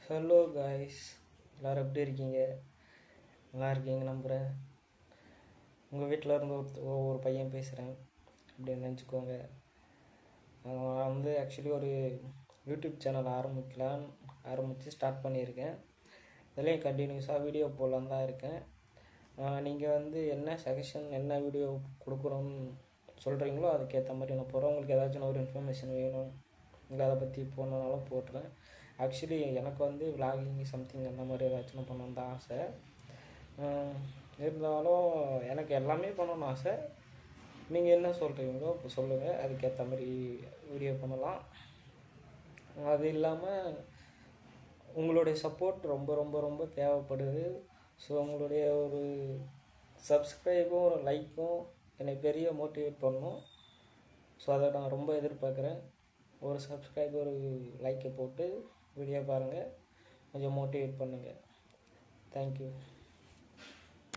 Hello guys, எல்லோரும் எப்படி இருக்கீங்க? நல்லா இருக்கீங்க நம்புகிறேன். உங்கள் வீட்டில் இருந்து ஒரு பையன் பேசுகிறேன் அப்படின்னு நினச்சிக்கோங்க. நான் ஆக்சுவலி ஒரு யூடியூப் சேனல் ஆரம்பித்து ஸ்டார்ட் பண்ணியிருக்கேன். இதுலேயும் கண்டினியூஸாக வீடியோ போடலான்னு தான் இருக்கேன். நீங்கள் என்ன சஜஷன், என்ன வீடியோ கொடுக்குறோன்னு சொல்கிறீங்களோ அதுக்கேற்ற மாதிரி நான் போகிறேன். உங்களுக்கு ஏதாச்சும் ஒரு இன்ஃபர்மேஷன் வேணும், இல்லை அதை பற்றி போடணுன்னாலும் போட்டுறேன். ஆக்சுவலி எனக்கு விலாகிங் சம்திங் அந்த மாதிரி ஏதாச்சும் பண்ணணுன்னு தான் ஆசை. இருந்தாலும் எனக்கு எல்லாமே பண்ணணும்னு ஆசை. நீங்கள் என்ன சொல்கிறீங்களோ இப்போ சொல்லுங்கள், அதுக்கேற்ற மாதிரி வீடியோ பண்ணலாம். அது இல்லாமல் உங்களுடைய சப்போர்ட் ரொம்ப ரொம்ப ரொம்ப தேவைப்படுது. ஸோ உங்களுடைய ஒரு சப்ஸ்கிரைபும் ஒரு லைக்கும் என்னை பெரிய மோட்டிவேட் பண்ணணும். ஸோ அதை நான் ரொம்ப எதிர்பார்க்குறேன். ஒரு சப்ஸ்கிரைப் ஒரு லைக்கை போட்டு வீடியோ பாருங்கள், கொஞ்சம் மோட்டிவேட் பண்ணுங்கள். தேங்க்யூ.